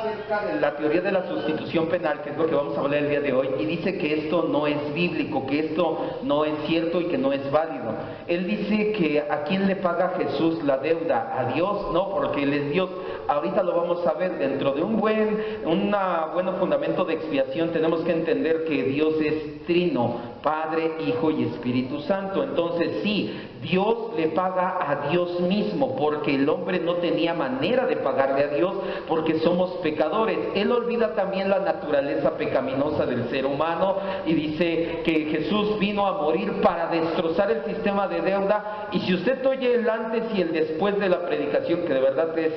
acerca de la teoría de la sustitución penal, que es lo que vamos a hablar el día de hoy, y dice que esto no es bíblico, que esto no es cierto y que no es válido. Él dice que ¿a quién le paga Jesús la deuda? ¿A Dios? No, porque Él es Dios. Ahorita lo vamos a ver. Dentro de un buen fundamento de expiación tenemos que entender que Dios es trino, Padre, Hijo y Espíritu Santo. Entonces sí, Dios le paga a Dios mismo, porque el hombre no tenía manera de pagarle a Dios, porque somos pecadores. Él olvida también la naturaleza pecaminosa del ser humano y dice que Jesús vino a morir para destrozar el sistema de deuda. Y si usted oye el antes y el después de la predicación, que de verdad es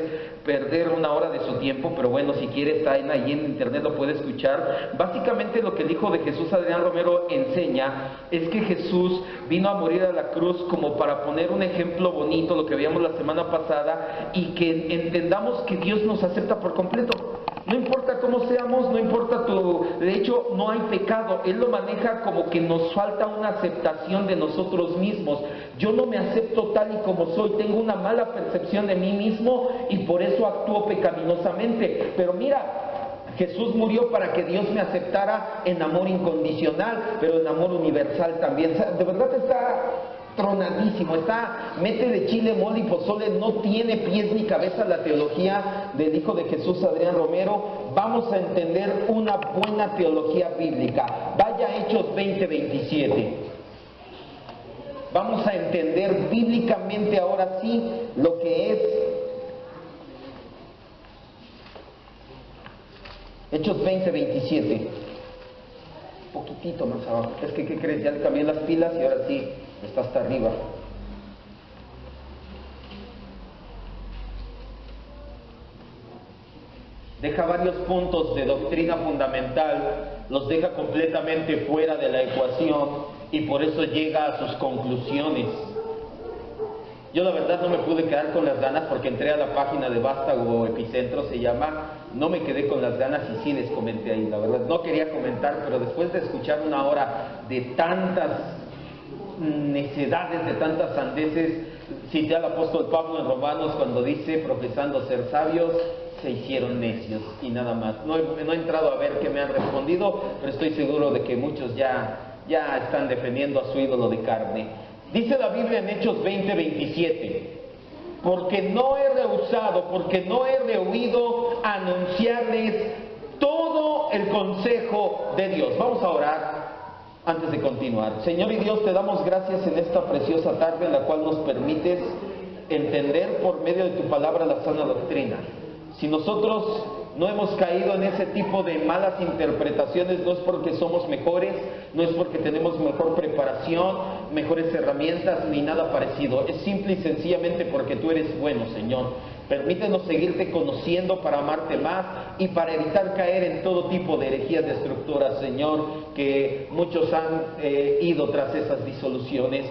perder una hora de su tiempo, pero bueno, si quiere está ahí en internet, lo puede escuchar. Básicamente lo que el hijo de Jesús, Adrián Romero, enseña es que Jesús vino a morir a la cruz como para poner un ejemplo bonito, lo que veíamos la semana pasada, y que entendamos que Dios nos acepta por completo. No importa cómo seamos, no importa de hecho no hay pecado. Él lo maneja como que nos falta una aceptación de nosotros mismos. Yo no me acepto tal y como soy, tengo una mala percepción de mí mismo y por eso actúo pecaminosamente. Pero mira, Jesús murió para que Dios me aceptara en amor incondicional, pero en amor universal también. O sea, de verdad está tronadísimo, mete de chile, mole y pozole, no tiene pies ni cabeza la teología del hijo de Jesús, Adrián Romero. Vamos a entender una buena teología bíblica. Vaya a Hechos 20:27. Vamos a entender bíblicamente ahora sí lo que es Hechos 20:27. Un poquitito más abajo. Es que, ¿qué crees? Ya le cambié las pilas y ahora sí está hasta arriba. Deja varios puntos de doctrina fundamental, los deja completamente fuera de la ecuación y por eso llega a sus conclusiones. Yo la verdad no me pude quedar con las ganas porque entré a la página de Vástago Epicentro, se llama, no me quedé con las ganas y sí les comenté ahí, la verdad no quería comentar, pero después de escuchar una hora de tantas necedades, de tantas sandeces, cité al apóstol Pablo en Romanos cuando dice, profesando ser sabios, se hicieron necios y nada más. No he entrado a ver qué me han respondido, pero estoy seguro de que muchos ya están defendiendo a su ídolo de carne. Dice la Biblia en Hechos 20:27, porque no he rehusado, porque no he rehuido anunciarles todo el consejo de Dios. Vamos a orar antes de continuar. Señor y Dios, te damos gracias en esta preciosa tarde en la cual nos permites entender por medio de tu palabra la sana doctrina. Si nosotros no hemos caído en ese tipo de malas interpretaciones, no es porque somos mejores, no es porque tenemos mejor preparación, mejores herramientas, ni nada parecido. Es simple y sencillamente porque tú eres bueno, Señor. Permítenos seguirte conociendo para amarte más y para evitar caer en todo tipo de herejías destructoras, Señor, que muchos han ido tras esas disoluciones.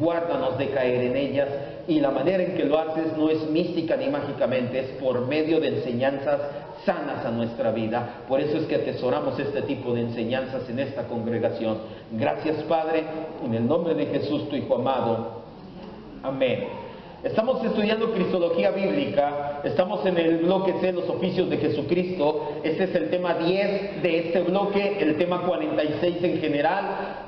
Guárdanos de caer en ellas, y la manera en que lo haces no es mística ni mágicamente, es por medio de enseñanzas sanas a nuestra vida. Por eso es que atesoramos este tipo de enseñanzas en esta congregación. Gracias, Padre, en el nombre de Jesús, tu Hijo amado. Amén. Estamos estudiando Cristología Bíblica, estamos en el bloque C, los oficios de Jesucristo. Este es el tema 10 de este bloque, el tema 46 en general.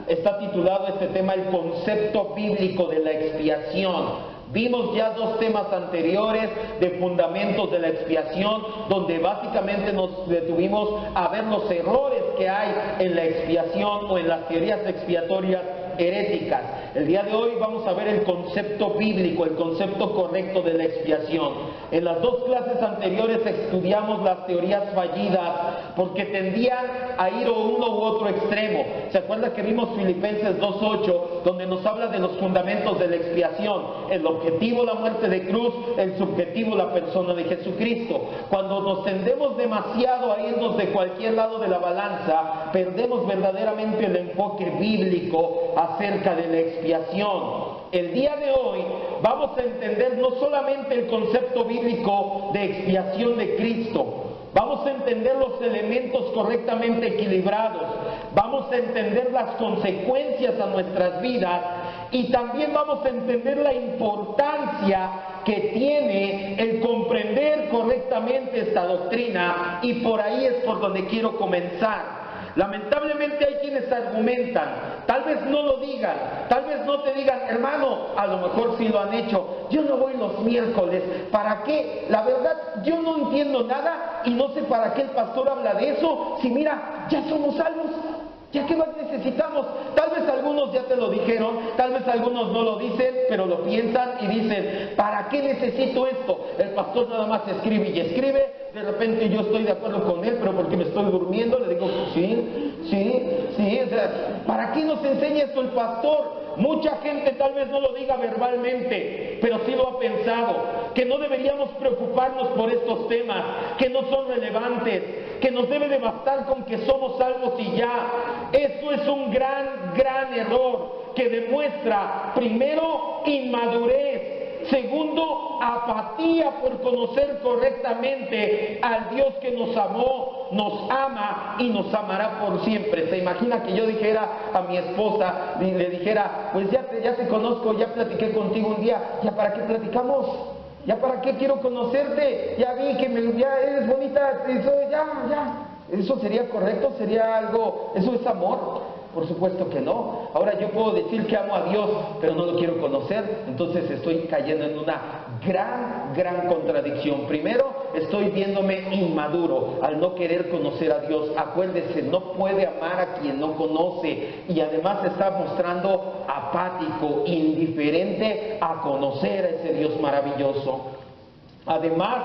Está titulado este tema el concepto bíblico de la expiación. Vimos ya dos temas anteriores de fundamentos de la expiación, donde básicamente nos detuvimos a ver los errores que hay en la expiación o en las teorías expiatorias heréticas. El día de hoy vamos a ver el concepto bíblico, el concepto correcto de la expiación. En las dos clases anteriores estudiamos las teorías fallidas porque tendían a ir a uno u otro extremo. ¿Se acuerda que vimos Filipenses 2:8, donde nos habla de los fundamentos de la expiación? El objetivo, la muerte de cruz; el subjetivo, la persona de Jesucristo. Cuando nos tendemos demasiado a irnos de cualquier lado de la balanza, perdemos verdaderamente el enfoque bíblico acerca de la expiación. El día de hoy vamos a entender no solamente el concepto bíblico de expiación de Cristo, vamos a entender los elementos correctamente equilibrados, vamos a entender las consecuencias a nuestras vidas y también vamos a entender la importancia que tiene el comprender correctamente esta doctrina, y por ahí es por donde quiero comenzar. Lamentablemente hay quienes argumentan, tal vez no lo digan, tal vez no te digan, hermano, a lo mejor sí lo han hecho, yo no voy los miércoles, ¿para qué? La verdad, yo no entiendo nada y no sé para qué el pastor habla de eso, si mira, ya somos salvos. ¿Ya qué más necesitamos? Tal vez algunos ya te lo dijeron, tal vez algunos no lo dicen, pero lo piensan y dicen, ¿para qué necesito esto? El pastor nada más escribe y escribe, de repente yo estoy de acuerdo con él, pero porque me estoy durmiendo, le digo, sí, o sea, ¿para qué nos enseña esto el pastor? Mucha gente tal vez no lo diga verbalmente, pero sí lo ha pensado, que no deberíamos preocuparnos por estos temas, que no son relevantes, que nos debe de bastar con que somos salvos y ya. Eso es un gran error que demuestra, primero, inmadurez, segundo, apatía por conocer correctamente al Dios que nos amó, nos ama y nos amará por siempre. ¿Se imagina que yo dijera a mi esposa, le dijera, pues ya te conozco, ya platiqué contigo un día, ¿ya para qué platicamos? ¿Ya para qué quiero conocerte? Ya vi que ya eres bonita, eso, ya. ¿Eso sería correcto? ¿Sería algo? ¿Eso es amor? Por supuesto que no. Ahora yo puedo decir que amo a Dios, pero no lo quiero conocer, entonces estoy cayendo en una gran contradicción. Primero, estoy viéndome inmaduro al no querer conocer a Dios. Acuérdese, no puede amar a quien no conoce, y además se está mostrando apático, indiferente a conocer a ese Dios maravilloso. Además,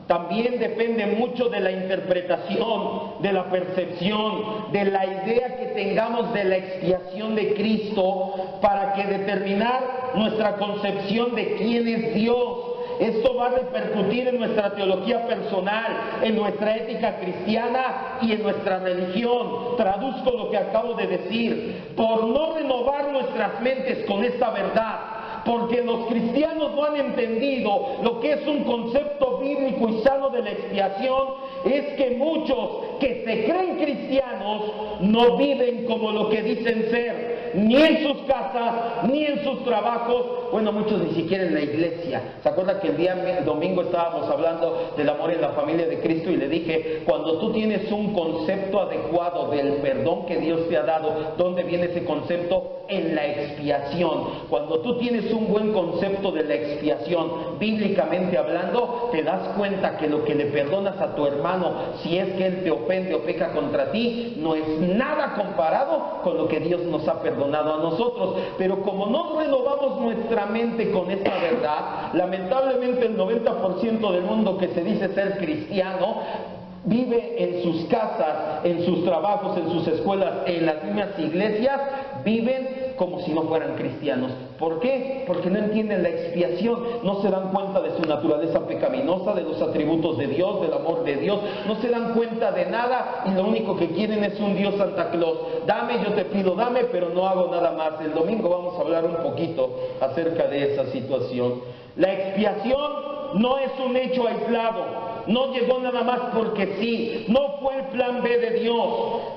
también depende mucho de la interpretación, de la percepción, de la idea que tengamos de la expiación de Cristo para que determinar nuestra concepción de quién es Dios. Esto va a repercutir en nuestra teología personal, en nuestra ética cristiana y en nuestra religión. Traduzco lo que acabo de decir. Por no renovar nuestras mentes con esta verdad, porque los cristianos no han entendido lo que es un concepto bíblico y sano de la expiación, es que muchos que se creen cristianos no viven como lo que dicen ser, ni en sus casas, ni en sus trabajos, bueno, muchos ni siquiera en la iglesia. ¿Se acuerda que el domingo estábamos hablando del amor en la familia de Cristo? Y le dije, cuando tú tienes un concepto adecuado del perdón que Dios te ha dado, ¿dónde viene ese concepto? En la expiación. Cuando tú tienes un buen concepto de la expiación, bíblicamente hablando, te das cuenta que lo que le perdonas a tu hermano, si es que él te ofende o peca contra ti, no es nada comparado con lo que Dios nos ha perdonado a nosotros. Pero como no renovamos nuestra mente con esta verdad, lamentablemente el 90% del mundo que se dice ser cristiano vive en sus casas, en sus trabajos, en sus escuelas, en las mismas iglesias, viven como si no fueran cristianos. ¿Por qué? Porque no entienden la expiación, no se dan cuenta de su naturaleza pecaminosa, de los atributos de Dios, del amor de Dios, no se dan cuenta de nada y lo único que quieren es un Dios Santa Claus. Dame, yo te pido, dame, pero no hago nada más. El domingo vamos a hablar un poquito acerca de esa situación. La expiación no es un hecho aislado. No llegó nada más porque sí, no fue el plan B de Dios.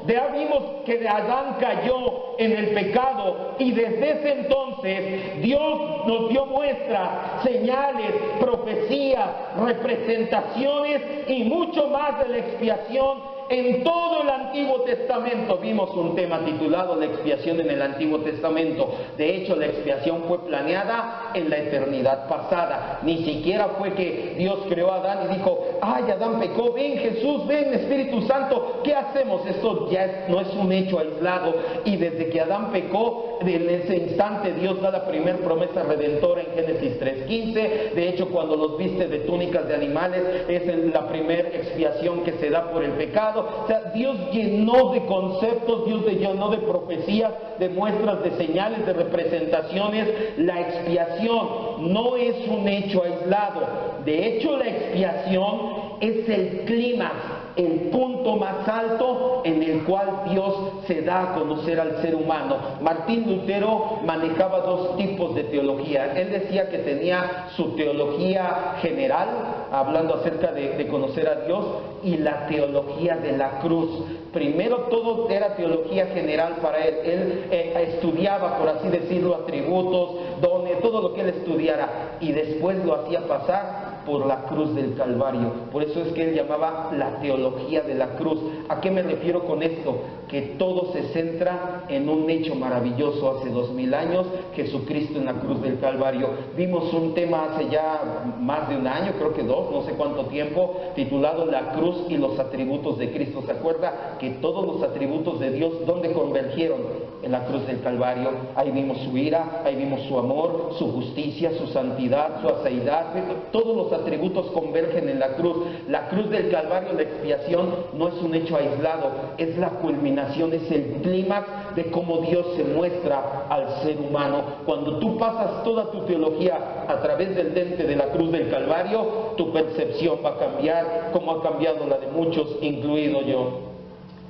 Ya vimos que Adán cayó en el pecado y desde ese entonces Dios nos dio muestras, señales, profecías, representaciones y mucho más de la expiación. En todo el Antiguo Testamento vimos un tema titulado la expiación en el Antiguo Testamento. De hecho, la expiación fue planeada en la eternidad pasada. Ni siquiera fue que Dios creó a Adán y dijo, ay, Adán pecó, ven Jesús, ven Espíritu Santo, ¿qué hacemos? Esto ya no es un hecho aislado. Y desde que Adán pecó, en ese instante Dios da la primera promesa redentora en Génesis 3:15. De hecho, cuando los viste de túnicas de animales, es la primera expiación que se da por el pecado. O sea, Dios llenó de conceptos, Dios llenó de profecías, de muestras, de señales, de representaciones. La expiación no es un hecho aislado. De hecho, la expiación es el clímax, el punto más alto en el cual Dios se da a conocer al ser humano. Martín Lutero manejaba dos tipos de teología. Él decía que tenía su teología general, hablando acerca de conocer a Dios, y la teología de la cruz. Primero todo era teología general para él. Él estudiaba, por así decirlo, atributos, dones, todo lo que él estudiara, y después lo hacía pasar por la cruz del Calvario. Por eso es que él llamaba la teología de la cruz. ¿A qué me refiero con esto? Que todo se centra en un hecho maravilloso hace 2000 años, Jesucristo en la cruz del Calvario. Vimos un tema hace ya más de un año, creo que 2, no sé cuánto tiempo, titulado La cruz y los atributos de Cristo. ¿Se acuerda? Que todos los atributos de Dios, ¿dónde convergieron? En la cruz del Calvario. Ahí vimos su ira, ahí vimos su amor, su justicia, su santidad, su aseidad. Todos los atributos convergen en la cruz. La cruz del Calvario, la expiación, no es un hecho aislado, es la culminación, es el clímax de cómo Dios se muestra al ser humano. Cuando tú pasas toda tu teología a través del lente de la cruz del Calvario, tu percepción va a cambiar, como ha cambiado la de muchos, incluido yo.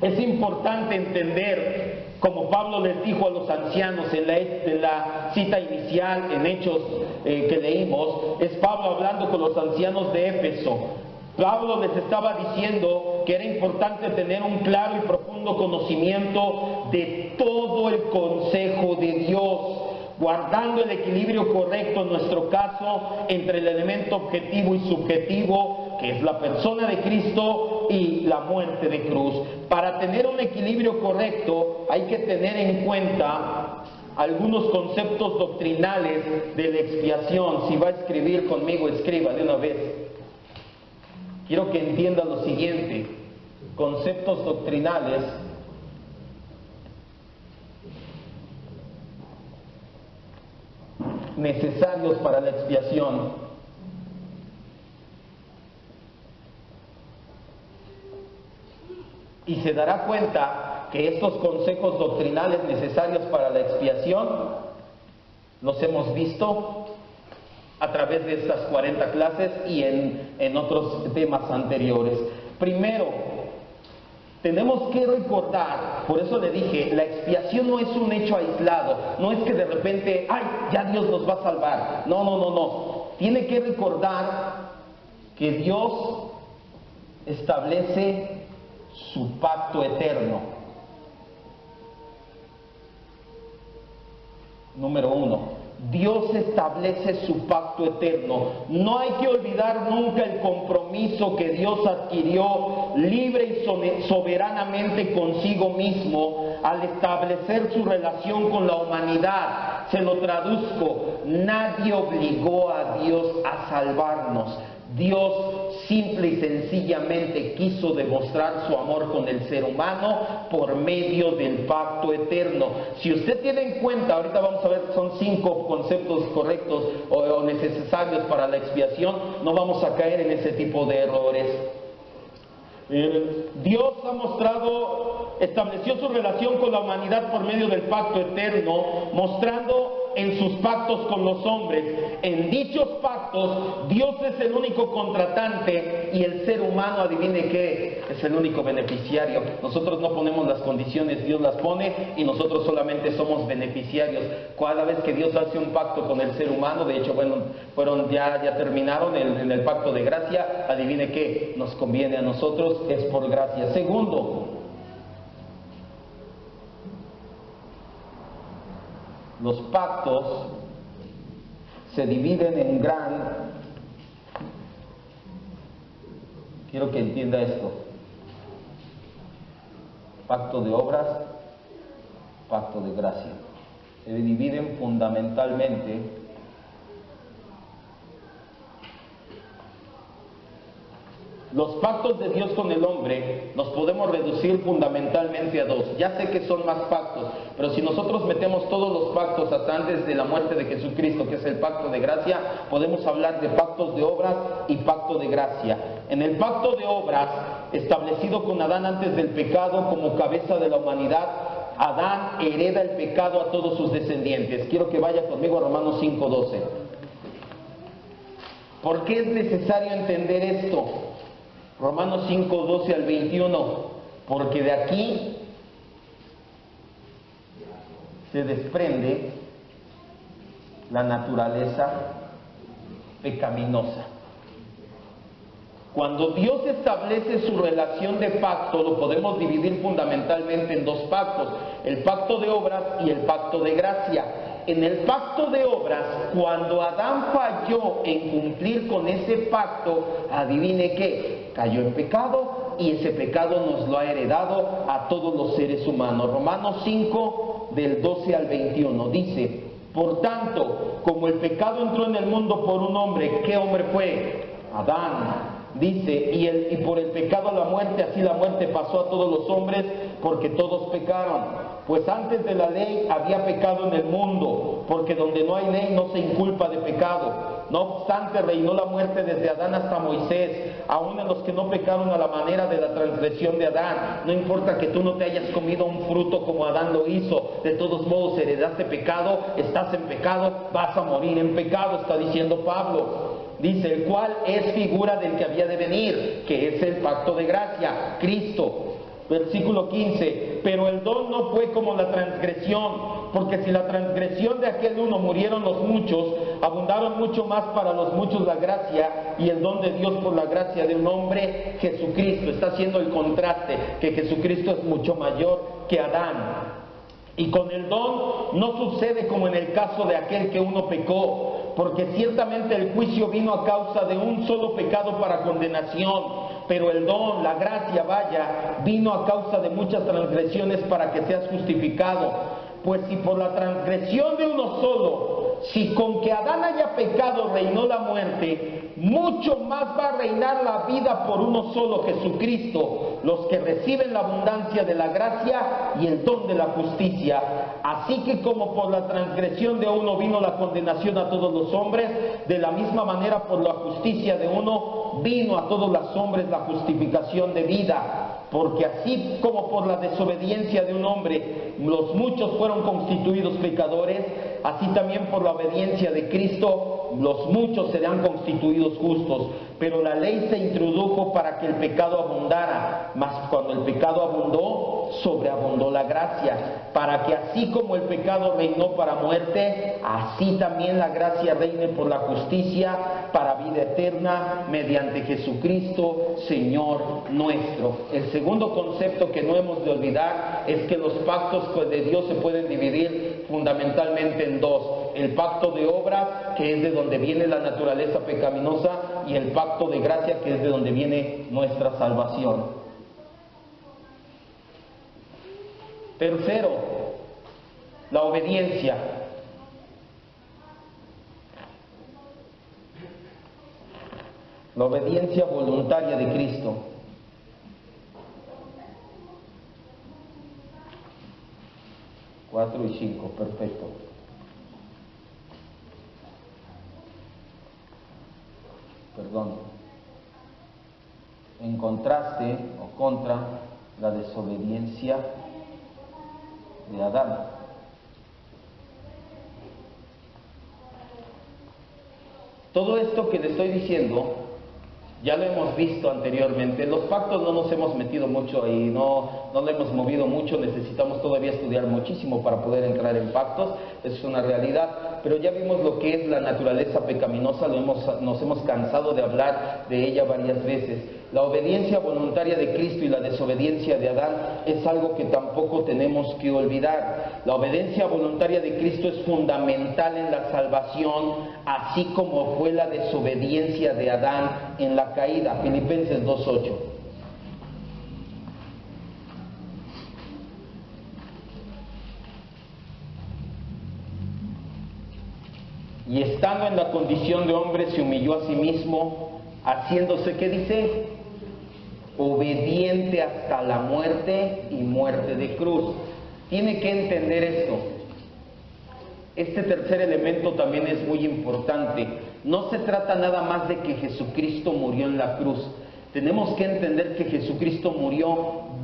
Es importante entender, como Pablo les dijo a los ancianos en la cita inicial, en Hechos que leímos, es Pablo hablando con los ancianos de Éfeso. Pablo les estaba diciendo que era importante tener un claro y profundo conocimiento de todo el consejo de Dios, guardando el equilibrio correcto en nuestro caso entre el elemento objetivo y subjetivo, que es la persona de Cristo y la muerte de cruz. Para tener un equilibrio correcto hay que tener en cuenta algunos conceptos doctrinales de la expiación. Si va a escribir conmigo, escriba de una vez. Quiero que entienda lo siguiente: conceptos doctrinales necesarios para la expiación. Y se dará cuenta que estos consejos doctrinales necesarios para la expiación los hemos visto a través de estas 40 clases y en otros temas anteriores. Primero, tenemos que recordar, por eso le dije, la expiación no es un hecho aislado, no es que de repente, ¡ay, ya Dios nos va a salvar! No. Tiene que recordar que Dios establece su pacto eterno. Número 1. Dios establece su pacto eterno. No hay que olvidar nunca el compromiso que Dios adquirió libre y soberanamente consigo mismo al establecer su relación con la humanidad. Se lo traduzco: nadie obligó a Dios a salvarnos. Dios simple y sencillamente quiso demostrar su amor con el ser humano por medio del pacto eterno. Si usted tiene en cuenta, ahorita vamos a ver, son 5 conceptos correctos o necesarios para la expiación, no vamos a caer en ese tipo de errores. Dios ha estableció su relación con la humanidad por medio del pacto eterno, mostrando en sus pactos con los hombres. En dichos pactos, Dios es el único contratante y el ser humano, adivine qué, es el único beneficiario. Nosotros no ponemos las condiciones, Dios las pone y nosotros solamente somos beneficiarios. Cada vez que Dios hace un pacto con el ser humano, de hecho, ya terminaron en el pacto de gracia, adivine qué, nos conviene a nosotros, es por gracia. Segundo, los pactos se dividen en quiero que entienda esto: pacto de obras, pacto de gracia. Se dividen fundamentalmente los pactos de Dios con el hombre. Los podemos reducir fundamentalmente a 2. Ya sé que son más pactos, pero si nosotros metemos todos los pactos hasta antes de la muerte de Jesucristo, que es el pacto de gracia, podemos hablar de pactos de obras y pacto de gracia. En el pacto de obras, establecido con Adán antes del pecado como cabeza de la humanidad, Adán hereda el pecado a todos sus descendientes. Quiero que vaya conmigo a Romanos 5:12. ¿Por qué es necesario entender esto? Romanos 5, 12 al 21, porque de aquí se desprende la naturaleza pecaminosa. Cuando Dios establece su relación de pacto, lo podemos dividir fundamentalmente en dos pactos, el pacto de obras y el pacto de gracia. En el pacto de obras, cuando Adán falló en cumplir con ese pacto, adivine qué, cayó en pecado y ese pecado nos lo ha heredado a todos los seres humanos. Romanos 5, del 12 al 21, dice: por tanto, como el pecado entró en el mundo por un hombre, ¿qué hombre fue? Adán. Dice, y por el pecado la muerte, así la muerte pasó a todos los hombres, porque todos pecaron. Pues antes de la ley había pecado en el mundo, porque donde no hay ley no se inculpa de pecado. No obstante, reinó la muerte desde Adán hasta Moisés, aun en los que no pecaron a la manera de la transgresión de Adán. No importa que tú no te hayas comido un fruto como Adán lo hizo, de todos modos heredaste pecado, estás en pecado, vas a morir en pecado, está diciendo Pablo. Dice, el cual es figura del que había de venir, que es el pacto de gracia, Cristo. Versículo 15, pero el don no fue como la transgresión, porque si la transgresión de aquel uno murieron los muchos, abundaron mucho más para los muchos la gracia y el don de Dios por la gracia de un hombre, Jesucristo. Está haciendo el contraste, que Jesucristo es mucho mayor que Adán. Y con el don no sucede como en el caso de aquel que uno pecó, porque ciertamente el juicio vino a causa de un solo pecado para condenación, pero el don, la gracia, vino a causa de muchas transgresiones para que seas justificado. Pues si por la transgresión de uno solo, si con que Adán haya pecado reinó la muerte, mucho más va a reinar la vida por uno solo, Jesucristo, los que reciben la abundancia de la gracia y el don de la justicia. Así que como por la transgresión de uno vino la condenación a todos los hombres, de la misma manera por la justicia de uno vino a todos los hombres la justificación de vida. Porque así como por la desobediencia de un hombre los muchos fueron constituidos pecadores, así también por la obediencia de Cristo los muchos serán constituidos justos. Pero la ley se introdujo para que el pecado abundara, mas cuando el pecado abundó, sobreabundó la gracia, para que así como el pecado reinó para muerte, así también la gracia reine por la justicia para vida eterna, mediante Jesucristo, Señor nuestro. El segundo concepto que no hemos de olvidar es que los pactos de Dios se pueden dividir fundamentalmente en dos: el pacto de obras, que es de donde viene la naturaleza pecaminosa, y el pacto de gracia, que es de donde viene nuestra salvación. Tercero, la obediencia. La obediencia voluntaria de Cristo. Cuatro y 5, perfecto. Perdón. En contraste o contra la desobediencia de Adán. Todo esto que le estoy diciendo ya lo hemos visto anteriormente. Los pactos no nos hemos metido mucho ahí, no lo hemos movido mucho, necesitamos todavía estudiar muchísimo para poder entrar en pactos, eso es una realidad, pero ya vimos lo que es la naturaleza pecaminosa, nos hemos cansado de hablar de ella varias veces. La obediencia voluntaria de Cristo y la desobediencia de Adán es algo que tampoco tenemos que olvidar. La obediencia voluntaria de Cristo es fundamental en la salvación, así como fue la desobediencia de Adán en la caída. Filipenses 2:8. Y estando en la condición de hombre se humilló a sí mismo, haciéndose, ¿qué dice? Obediente hasta la muerte y muerte de cruz. Tiene que entender esto. Este tercer elemento también es muy importante. No se trata nada más de que Jesucristo murió en la cruz. Tenemos que entender que Jesucristo murió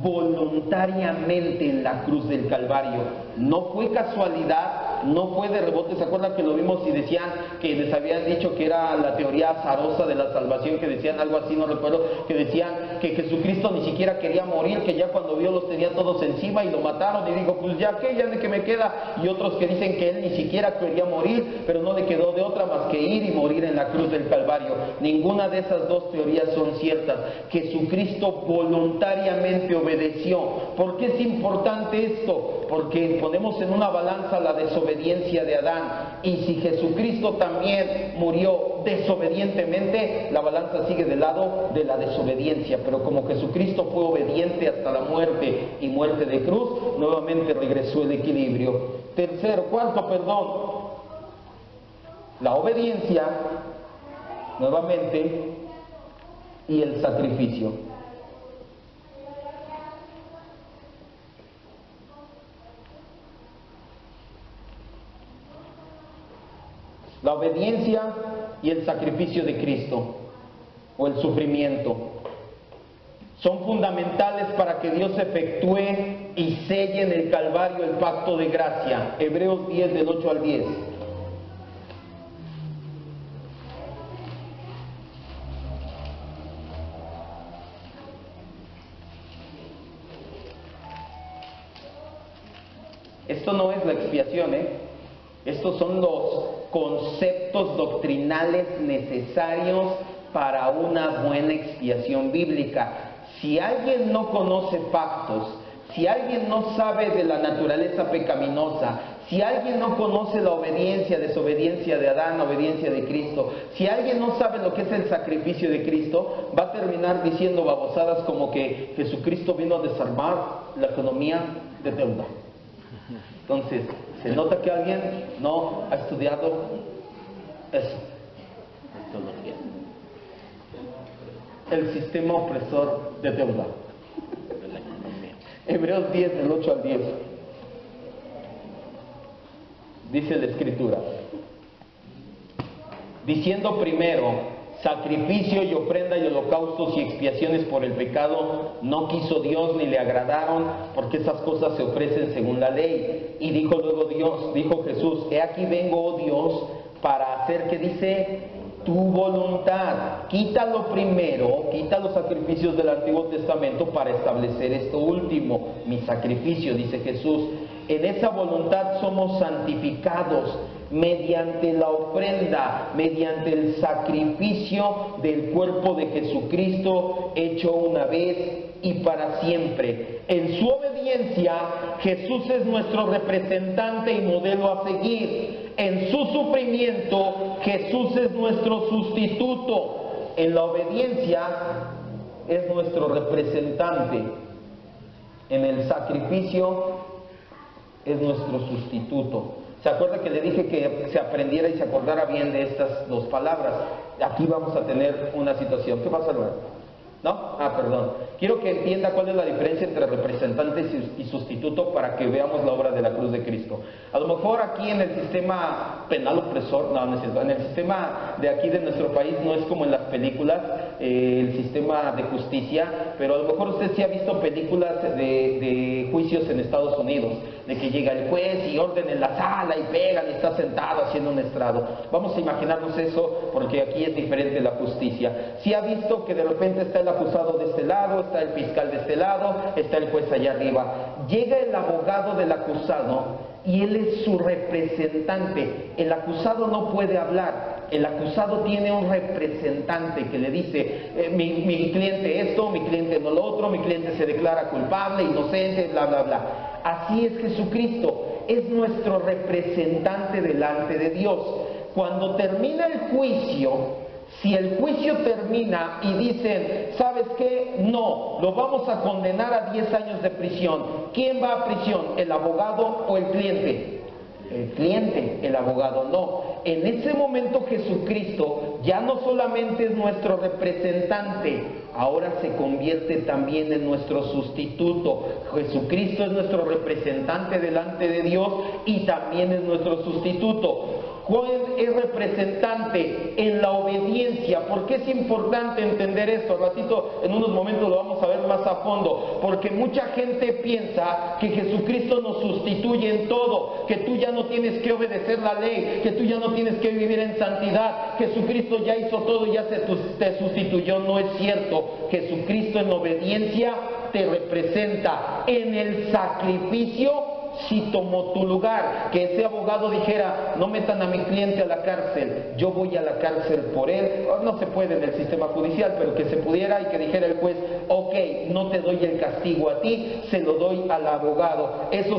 voluntariamente en la cruz del Calvario. No fue casualidad, no fue de rebote. ¿Se acuerdan que lo vimos y decían que les habían dicho que era la teoría azarosa de la salvación, que decían algo así, no recuerdo, que decían que Jesucristo ni siquiera quería morir, que ya cuando vio los tenía todos encima y lo mataron y dijo, pues ya que, ya de que me queda? Y otros que dicen que él ni siquiera quería morir, pero no le quedó de otra más que ir y morir en la cruz del Calvario. Ninguna de esas dos teorías son ciertas. Jesucristo voluntariamente obedeció. ¿Por qué es importante esto? Porque ponemos en una balanza la desobediencia de Adán, y si Jesucristo también murió desobedientemente, la balanza sigue del lado de la desobediencia. Pero como Jesucristo fue obediente hasta la muerte y muerte de cruz, nuevamente regresó el equilibrio. Cuarto, la obediencia nuevamente y el sacrificio. La obediencia y el sacrificio de Cristo, o el sufrimiento, son fundamentales para que Dios efectúe y selle en el Calvario el pacto de gracia. Hebreos 10, del 8 al 10. Esto no es la expiación, Estos son los conceptos doctrinales necesarios para una buena expiación bíblica. Si alguien no conoce pactos, si alguien no sabe de la naturaleza pecaminosa, si alguien no conoce la obediencia, desobediencia de Adán, obediencia de Cristo, si alguien no sabe lo que es el sacrificio de Cristo, va a terminar diciendo babosadas como que Jesucristo vino a desarmar la economía de deuda. Entonces, se nota que alguien no ha estudiado eso. El sistema opresor de deuda. Hebreos 10, del 8 al 10. Dice la Escritura, diciendo primero, sacrificio y ofrenda y holocaustos y expiaciones por el pecado no quiso Dios ni le agradaron, porque esas cosas se ofrecen según la ley. Y dijo luego dijo Jesús, he aquí vengo, oh Dios, para hacer, ¿qué dice? Tu voluntad. Quita lo primero, quita los sacrificios del Antiguo Testamento para establecer esto último, mi sacrificio, dice Jesús. En esa voluntad somos santificados mediante la ofrenda, mediante el sacrificio del cuerpo de Jesucristo hecho una vez y para siempre. En su obediencia, Jesús es nuestro representante y modelo a seguir. En su sufrimiento, Jesús es nuestro sustituto. En la obediencia, es nuestro representante. En el sacrificio, es nuestro sustituto. ¿Se acuerda que le dije que se aprendiera y se acordara bien de estas dos palabras? Aquí vamos a tener una situación. ¿Qué pasa, Luis? ¿No? Perdón. Quiero que entienda cuál es la diferencia entre representante y sustituto para que veamos la obra de la cruz de Cristo. A lo mejor aquí en el sistema penal opresor, no es cierto, en el sistema de aquí de nuestro país no es como en las películas, el sistema de justicia, pero a lo mejor usted sí ha visto películas de juicios en Estados Unidos, de que llega el juez y orden en la sala y pegan y está sentado haciendo un estrado. Vamos a imaginarnos eso porque aquí es diferente la justicia. Sí ha visto que de repente está el acusado de este lado, está el fiscal de este lado, está el juez allá arriba. Llega el abogado del acusado y él es su representante. El acusado no puede hablar. El acusado tiene un representante que le dice, mi cliente esto, mi cliente no lo otro, mi cliente se declara culpable, inocente, bla, bla, bla. Así es Jesucristo, es nuestro representante delante de Dios. Cuando termina el juicio, si el juicio termina y dicen, ¿sabes qué? No, lo vamos a condenar a 10 años de prisión. ¿Quién va a prisión? ¿El abogado o el cliente? El cliente, el abogado no. En ese momento Jesucristo ya no solamente es nuestro representante, ahora se convierte también en nuestro sustituto. Jesucristo es nuestro representante delante de Dios y también es nuestro sustituto. ¿Cuál es representante? En la obediencia. ¿Por qué es importante entender esto? Al ratito, en unos momentos lo vamos a ver más a fondo. Porque mucha gente piensa que Jesucristo nos sustituye en todo, que tú ya no tienes que obedecer la ley, que tú ya no tienes que vivir en santidad. Jesucristo ya hizo todo y ya te sustituyó. No es cierto. Jesucristo en obediencia te representa. En el sacrificio si tomó tu lugar. Que ese abogado dijera: no metan a mi cliente a la cárcel, yo voy a la cárcel por él. No se puede en el sistema judicial, pero que se pudiera y que dijera el juez: ok, no te doy el castigo a ti, se lo doy al abogado. Esa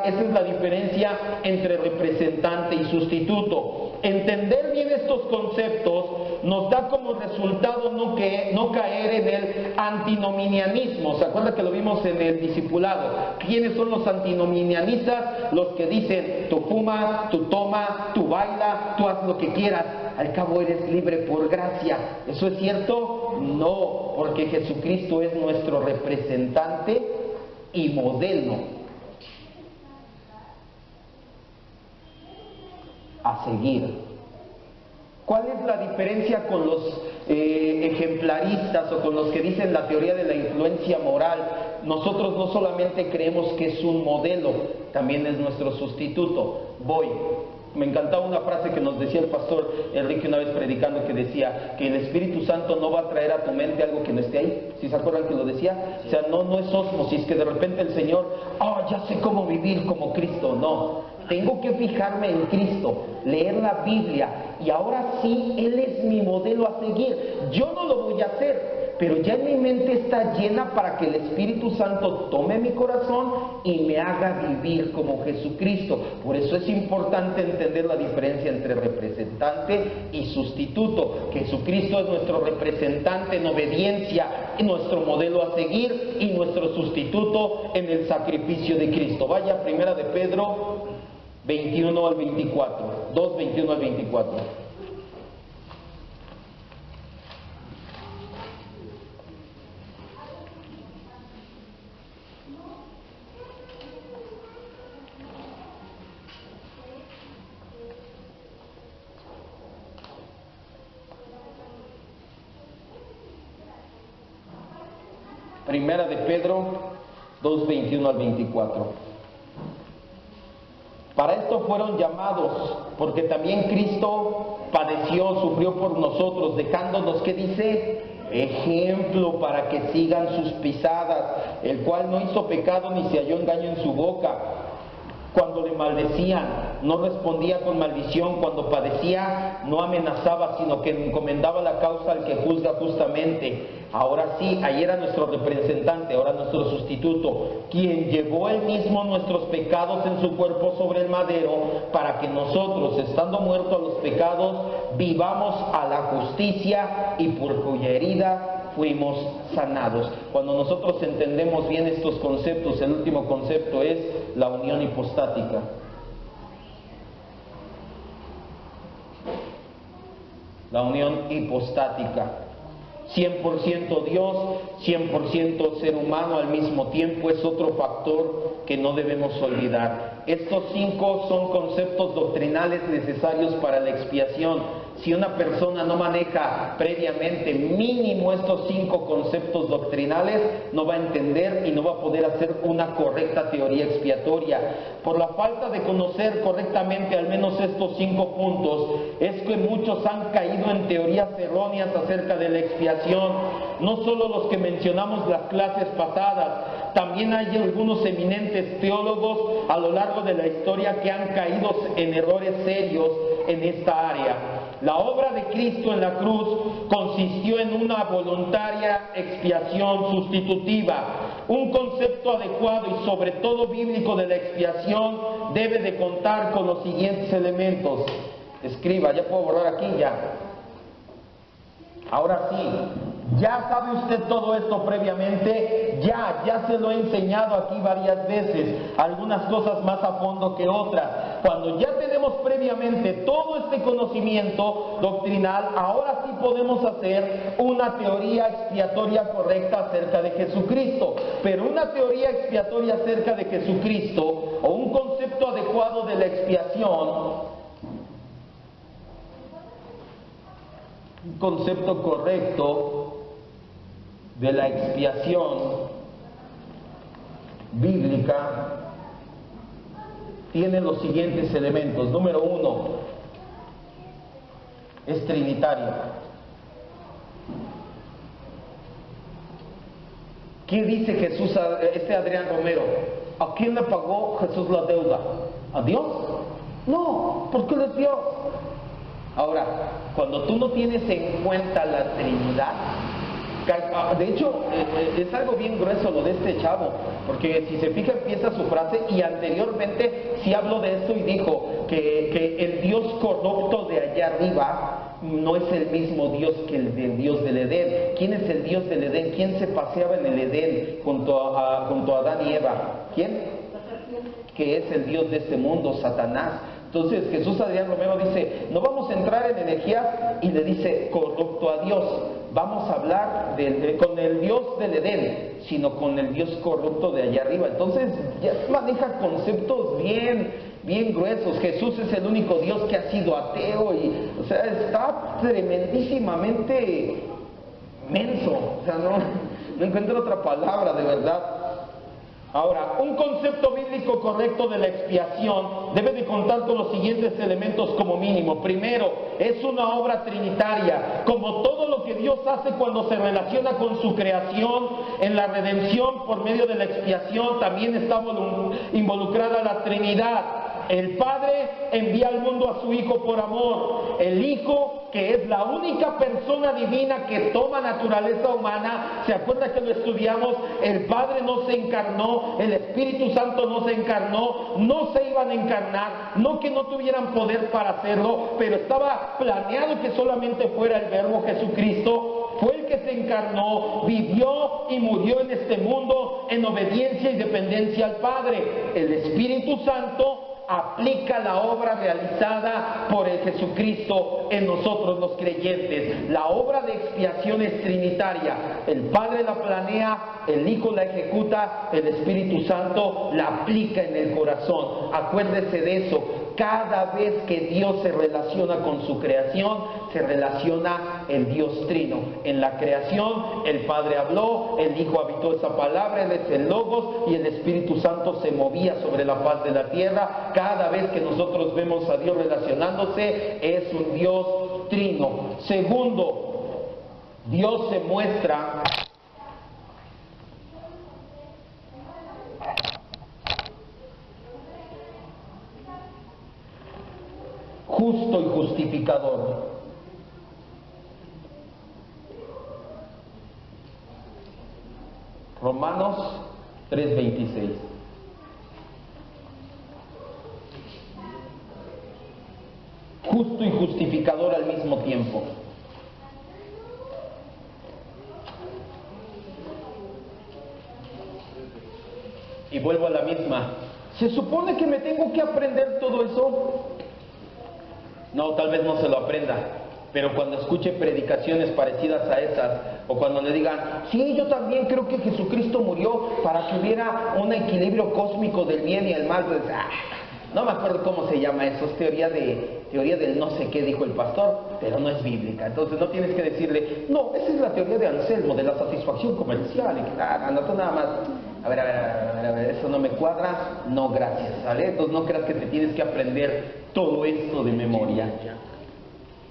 es la diferencia entre representante y sustituto. Entender bien estos conceptos nos da como resultado no caer en el antinominianismo. ¿Se acuerda que lo vimos en el discipulado? ¿Quiénes son los antinominianistas? Los que dicen: tú fuma, tú toma, tú baila, tú haz lo que quieras, al cabo eres libre por gracia. ¿Eso es cierto? No, porque Jesucristo es nuestro representante y modelo a seguir. ¿Cuál es la diferencia con los ejemplaristas o con los que dicen la teoría de la influencia moral? Nosotros no solamente creemos que es un modelo, también es nuestro sustituto. Me encantaba una frase que nos decía el pastor Enrique una vez predicando, que decía que el Espíritu Santo no va a traer a tu mente algo que no esté ahí. ¿Sí se acuerdan que lo decía? O sea, no es ósmosis, que de repente el Señor, ya sé cómo vivir como Cristo. No, tengo que fijarme en Cristo, leer la Biblia, y ahora sí, Él es mi modelo a seguir. Yo no lo voy a hacer, pero ya en mi mente está llena para que el Espíritu Santo tome mi corazón y me haga vivir como Jesucristo. Por eso es importante entender la diferencia entre representante y sustituto. Jesucristo es nuestro representante en obediencia, y nuestro modelo a seguir, y nuestro sustituto en el sacrificio de Cristo. Vaya, Primera de Pedro 21 al 24, 2, 21 al 24. Primera de Pedro 2, 21 al 24. Para esto fueron llamados, porque también Cristo padeció, sufrió por nosotros, dejándonos, ¿qué dice? Ejemplo para que sigan sus pisadas, el cual no hizo pecado ni se halló engaño en su boca. Cuando le maldecían, no respondía con maldición. Cuando padecía, no amenazaba, sino que encomendaba la causa al que juzga justamente. Ahora sí, ahí era nuestro representante, ahora nuestro sustituto, quien llevó él mismo nuestros pecados en su cuerpo sobre el madero, para que nosotros, estando muertos a los pecados, vivamos a la justicia, y por cuya herida fuimos sanados. Cuando nosotros entendemos bien estos conceptos, el último concepto es la unión hipostática. La unión hipostática. 100% Dios, 100% ser humano al mismo tiempo, es otro factor que no debemos olvidar. Estos 5 son conceptos doctrinales necesarios para la expiación. Si una persona no maneja previamente mínimo estos 5 conceptos doctrinales, no va a entender y no va a poder hacer una correcta teoría expiatoria. Por la falta de conocer correctamente al menos estos 5 puntos, es que muchos han caído en teorías erróneas acerca de la expiación. No solo los que mencionamos las clases pasadas, también hay algunos eminentes teólogos a lo largo de la historia que han caído en errores serios en esta área. La obra de Cristo en la cruz consistió en una voluntaria expiación sustitutiva. Un concepto adecuado y sobre todo bíblico de la expiación debe de contar con los siguientes elementos. Escriba, ya puedo borrar aquí, ya. Ahora sí, ya sabe usted todo esto previamente, ya se lo he enseñado aquí varias veces, algunas cosas más a fondo que otras. Cuando ya tenemos previamente todo este conocimiento doctrinal, ahora sí podemos hacer una teoría expiatoria correcta acerca de Jesucristo. Pero una teoría expiatoria acerca de Jesucristo o un concepto adecuado de la expiación Un concepto correcto de la expiación bíblica tiene los siguientes elementos. Número 1, es trinitaria. ¿Qué dice Jesús a Adrián Romero? ¿A quién le pagó Jesús la deuda? ¿A Dios? No, porque Él es Dios. Ahora, cuando tú no tienes en cuenta la Trinidad, de hecho, es algo bien grueso lo de este chavo, porque si se fija empieza su frase y anteriormente sí habló de esto y dijo que el Dios corrupto de allá arriba no es el mismo Dios que el Dios del Edén. ¿Quién es el Dios del Edén? ¿Quién se paseaba en el Edén junto a Adán y Eva? ¿Quién? Que es el Dios de este mundo, Satanás. Entonces Jesús Adrián Romero dice, no vamos a entrar en energías, y le dice corrupto a Dios. Vamos a hablar con el Dios del Edén, sino con el Dios corrupto de allá arriba. Entonces ya maneja conceptos bien gruesos. Jesús es el único Dios que ha sido ateo, y o sea, está tremendísimamente menso. O sea, no encuentro otra palabra, de verdad. Ahora, un concepto bíblico correcto de la expiación debe de contar con los siguientes elementos como mínimo. Primero, es una obra trinitaria. Como todo lo que Dios hace cuando se relaciona con su creación, en la redención por medio de la expiación también está involucrada la Trinidad. El Padre envía al mundo a su Hijo por amor. El Hijo, que es la única persona divina que toma naturaleza humana, ¿se acuerda que lo estudiamos? El Padre no se encarnó, el Espíritu Santo no se encarnó, no se iban a encarnar, no que no tuvieran poder para hacerlo, pero estaba planeado que solamente fuera el Verbo Jesucristo. Fue el que se encarnó, vivió y murió en este mundo en obediencia y dependencia al Padre. El Espíritu Santo aplica la obra realizada por el Jesucristo en nosotros los creyentes. La obra de expiación es trinitaria. El Padre la planea, el Hijo la ejecuta, el Espíritu Santo la aplica en el corazón. Acuérdese de eso. Cada vez que Dios se relaciona con su creación, se relaciona el Dios Trino. En la creación, el Padre habló, el Hijo habitó esa palabra, Él es el Logos, y el Espíritu Santo se movía sobre la faz de la tierra. Cada vez que nosotros vemos a Dios relacionándose, es un Dios Trino. Segundo, Dios se muestra justo y justificador. Romanos 3:26. Justo y justificador al mismo tiempo. Y vuelvo a la misma. ¿Se supone que me tengo que aprender todo eso? No, tal vez no se lo aprenda, pero cuando escuche predicaciones parecidas a esas, o cuando le digan, sí, yo también creo que Jesucristo murió para que hubiera un equilibrio cósmico del bien y el mal, pues, no me acuerdo cómo se llama eso, es teoría del no sé qué dijo el pastor, pero no es bíblica. Entonces no tienes que decirle, no, esa es la teoría de Anselmo, de la satisfacción comercial, y que anda tú nada más, a ver, eso no me cuadra, no, gracias, ¿sale? Entonces no creas que te tienes que aprender todo esto de memoria.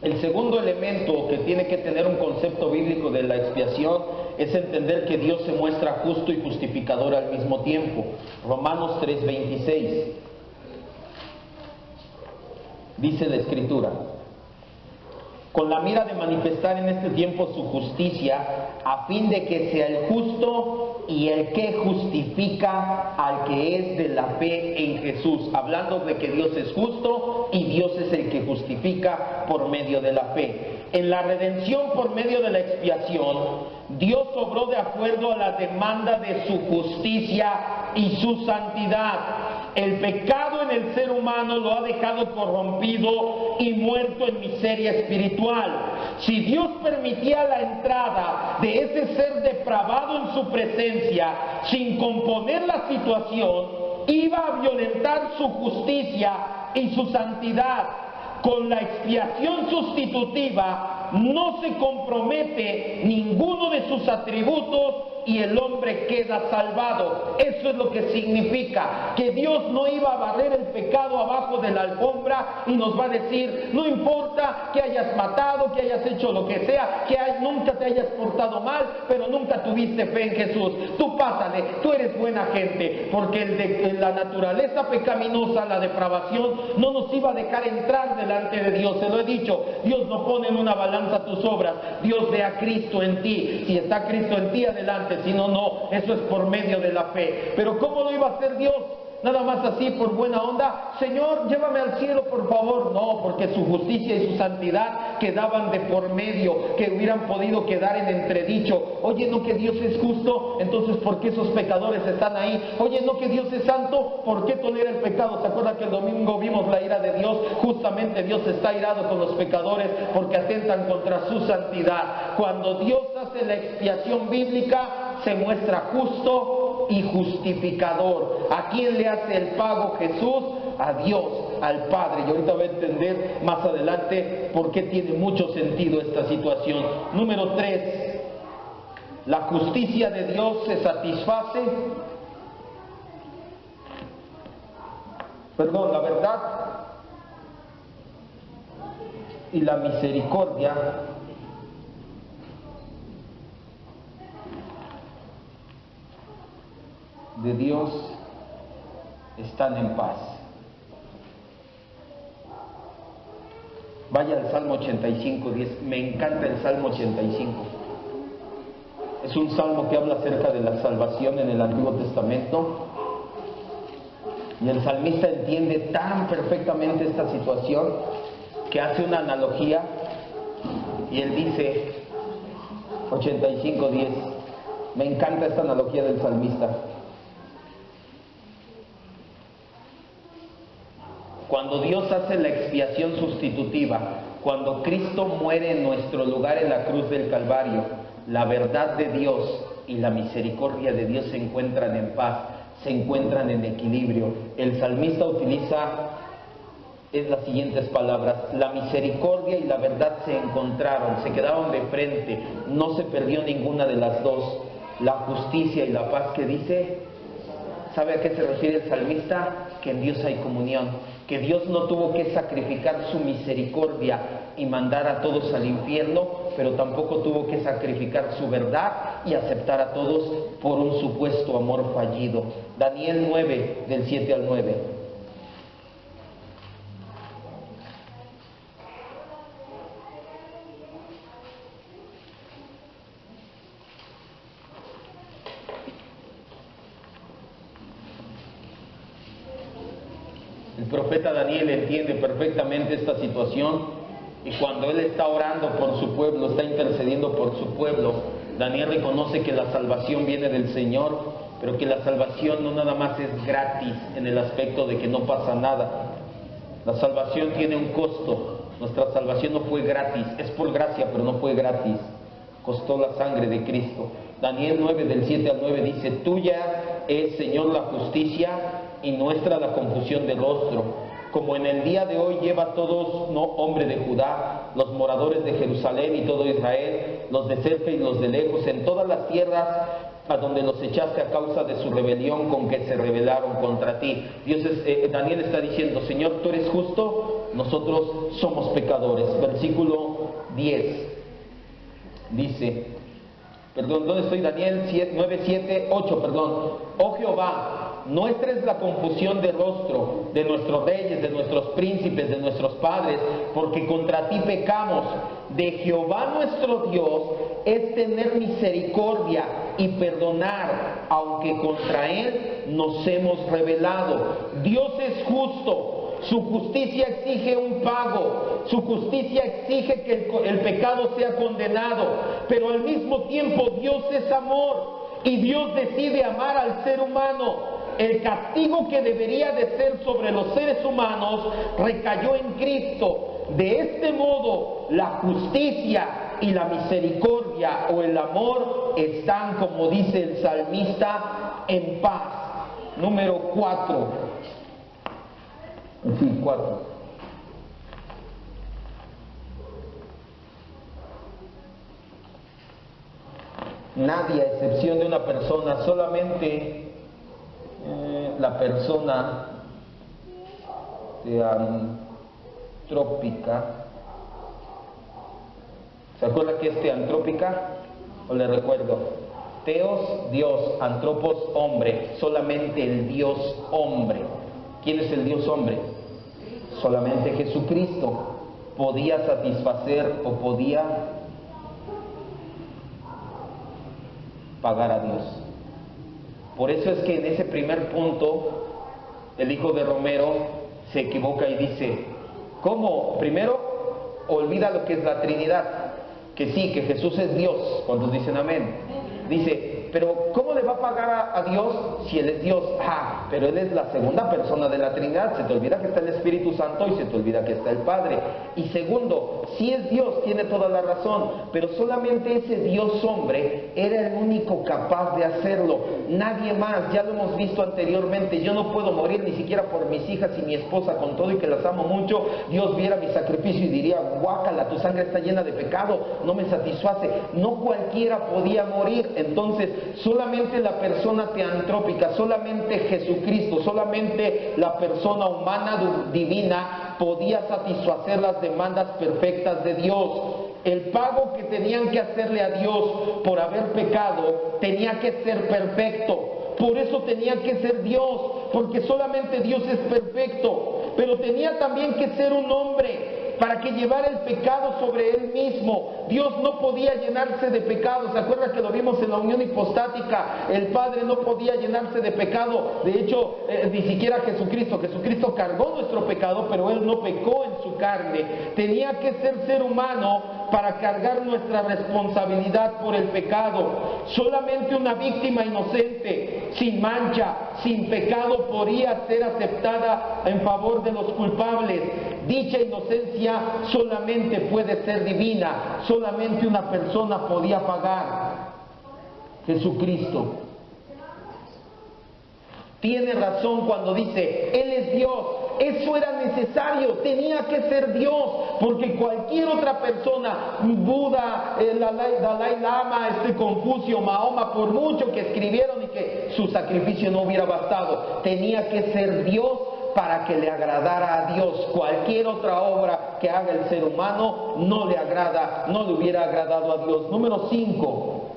El segundo elemento que tiene que tener un concepto bíblico de la expiación es entender que Dios se muestra justo y justificador al mismo tiempo. Romanos 3:26. Dice la Escritura, con la mira de manifestar en este tiempo su justicia, a fin de que sea el justo y el que justifica al que es de la fe en Jesús. Hablando de que Dios es justo y Dios es el que justifica por medio de la fe. En la redención por medio de la expiación, Dios obró de acuerdo a la demanda de su justicia y su santidad. El pecado en el ser humano lo ha dejado corrompido y muerto en miseria espiritual. Si Dios permitía la entrada de ese ser depravado en su presencia sin componer la situación, iba a violentar su justicia y su santidad. con la expiación sustitutiva no se compromete ninguno de sus atributos y el hombre queda salvado. Eso es lo que significa que Dios no iba a barrer el pecado abajo de la alfombra y nos va a decir, no importa que hayas matado, que hayas hecho lo que sea, que nunca te hayas portado mal, pero nunca tuviste fe en Jesús. Tú pásale, tú eres buena gente, porque la naturaleza pecaminosa, la depravación, no nos iba a dejar entrar delante de Dios. Se lo he dicho, Dios no pone en una balanza tus obras, Dios ve a Cristo en ti. Si está Cristo en ti, adelante. Si no, no, eso es por medio de la fe. Pero ¿cómo lo iba a hacer Dios? Nada más así por buena onda, Señor, llévame al cielo por favor. No, porque su justicia y su santidad quedaban de por medio, que hubieran podido quedar en entredicho. Oye, no que Dios es justo, entonces ¿por qué esos pecadores están ahí? Oye, no que Dios es santo, ¿por qué tolera el pecado? ¿Se acuerdan que el domingo vimos la ira de Dios? Justamente Dios está irado con los pecadores porque atentan contra su santidad. Cuando Dios hace la expiación bíblica, se muestra justo y justificador. ¿A quién le hace el pago Jesús? A Dios, al Padre. Y ahorita voy a entender más adelante por qué tiene mucho sentido esta situación. Número 3, la justicia de Dios se satisface. La verdad y la misericordia de Dios están en paz. Vaya al Salmo 85:10. Me encanta el Salmo 85. Es un salmo que habla acerca de la salvación en el Antiguo Testamento. Y el salmista entiende tan perfectamente esta situación que hace una analogía y él dice, 85:10, me encanta esta analogía del salmista. Cuando Dios hace la expiación sustitutiva, cuando Cristo muere en nuestro lugar en la cruz del Calvario, la verdad de Dios y la misericordia de Dios se encuentran en paz, se encuentran en equilibrio. El salmista utiliza las siguientes palabras: la misericordia y la verdad se encontraron, se quedaron de frente, no se perdió ninguna de las dos. La justicia y la paz, que dice, ¿sabe a qué se refiere el salmista? Que en Dios hay comunión, que Dios no tuvo que sacrificar su misericordia y mandar a todos al infierno, pero tampoco tuvo que sacrificar su verdad y aceptar a todos por un supuesto amor fallido. Daniel 9, del 7 al 9. El profeta Daniel entiende perfectamente esta situación y cuando él está orando por su pueblo, está intercediendo por su pueblo, Daniel reconoce que la salvación viene del Señor, pero que la salvación no nada más es gratis en el aspecto de que no pasa nada. La salvación tiene un costo. Nuestra salvación no fue gratis, es por gracia, pero no fue gratis. Costó la sangre de Cristo. Daniel 9, del 7 al 9 dice, tuya es, Señor, la justicia y nuestra la confusión de rostro. Como en el día de hoy lleva todos, no hombre de Judá, los moradores de Jerusalén y todo Israel, los de cerca y los de lejos, en todas las tierras a donde los echaste a causa de su rebelión con que se rebelaron contra ti. Daniel está diciendo, Señor, tú eres justo, nosotros somos pecadores. Versículo 10 dice, ¿dónde estoy? Daniel 9, 7, 8, Oh Jehová, nuestra es la confusión de rostro de nuestros reyes, de nuestros príncipes, de nuestros padres, porque contra ti pecamos. De Jehová nuestro Dios es tener misericordia y perdonar, aunque contra Él nos hemos rebelado. Dios es justo. Su justicia exige un pago, su justicia exige que el pecado sea condenado, pero al mismo tiempo Dios es amor y Dios decide amar al ser humano. El castigo que debería de ser sobre los seres humanos recayó en Cristo. De este modo, la justicia y la misericordia o el amor están, como dice el salmista, en paz. Número 4. Nadie, a excepción de una persona, solamente la persona teantrópica. ¿Se acuerda que es teantrópica? ¿O le recuerdo? Teos, Dios; antropos, hombre. Solamente el Dios hombre. ¿Quién es el Dios hombre? Solamente Jesucristo podía satisfacer o podía pagar a Dios. Por eso es que en ese primer punto el hijo de Romero se equivoca y dice, ¿cómo? Primero olvida lo que es la Trinidad, que sí, que Jesús es Dios. ¿Cuántos dicen amén? Dice, pero ¿cómo le va a pagar a Dios si Él es Dios? Pero Él es la segunda persona de la Trinidad. Se te olvida que está el Espíritu Santo y se te olvida que está el Padre. Y segundo, si es Dios, tiene toda la razón, pero solamente ese Dios hombre era el único capaz de hacerlo. Nadie más. Ya lo hemos visto anteriormente. Yo no puedo morir ni siquiera por mis hijas y mi esposa, con todo y que las amo mucho. Dios viera mi sacrificio y diría, guácala, tu sangre está llena de pecado, no me satisface. No cualquiera podía morir. Entonces, solamente la persona teantrópica, solamente Jesucristo, solamente la persona humana divina podía satisfacer las demandas perfectas de Dios. El pago que tenían que hacerle a Dios por haber pecado tenía que ser perfecto. Por eso tenía que ser Dios, porque solamente Dios es perfecto. Pero tenía también que ser un hombre para que llevara el pecado sobre Él mismo. Dios no podía llenarse de pecado. ¿Se acuerda que lo vimos en la unión hipostática? El Padre no podía llenarse de pecado. De hecho, ni siquiera Jesucristo. Jesucristo cargó nuestro pecado, pero Él no pecó en su carne. Tenía que ser humano para cargar nuestra responsabilidad por el pecado. Solamente una víctima inocente, sin mancha, sin pecado, podía ser aceptada en favor de los culpables. Dicha inocencia solamente puede ser divina. Solamente una persona podía pagar: Jesucristo. Tiene razón cuando dice, Él es Dios. Eso era necesario, tenía que ser Dios, porque cualquier otra persona, Buda, Dalai Lama, Confucio, Mahoma, por mucho que escribieron y que su sacrificio no hubiera bastado, tenía que ser Dios para que le agradara a Dios. Cualquier otra obra que haga el ser humano no le agrada, no le hubiera agradado a Dios. Número 5.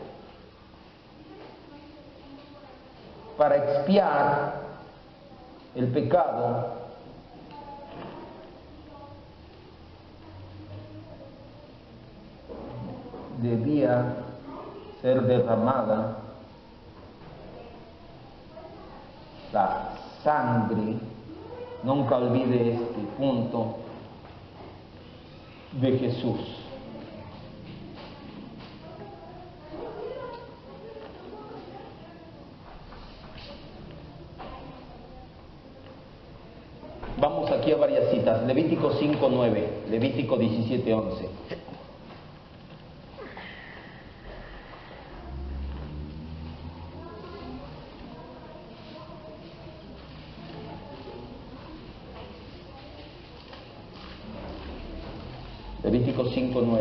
Para expiar el pecado, debía ser derramada la sangre. Nunca olvide este punto, de Jesús. Vamos aquí a varias citas. Levítico 5:9, Levítico 17:11. Levítico 5:9.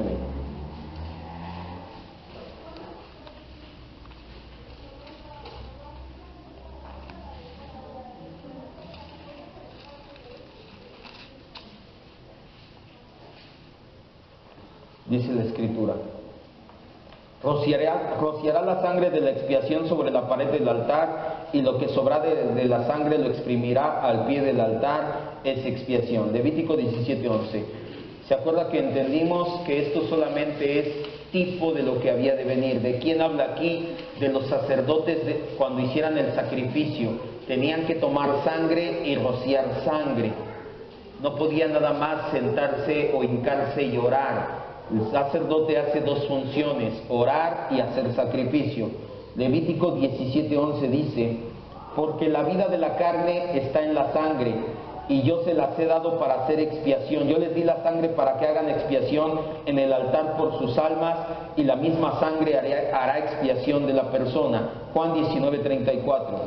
Dice la Escritura: rociará la sangre de la expiación sobre la pared del altar, y lo que sobra de la sangre lo exprimirá al pie del altar, es expiación. Levítico 17:11. ¿Se acuerda que entendimos que esto solamente es tipo de lo que había de venir? ¿De quién habla aquí? De los sacerdotes cuando hicieran el sacrificio. Tenían que tomar sangre y rociar sangre. No podían nada más sentarse o hincarse y orar. El sacerdote hace dos funciones: orar y hacer sacrificio. Levítico 17:11 dice: porque la vida de la carne está en la sangre, y yo se las he dado para hacer expiación. Yo les di la sangre para que hagan expiación en el altar por sus almas, y la misma sangre hará expiación de la persona. Juan 19:34.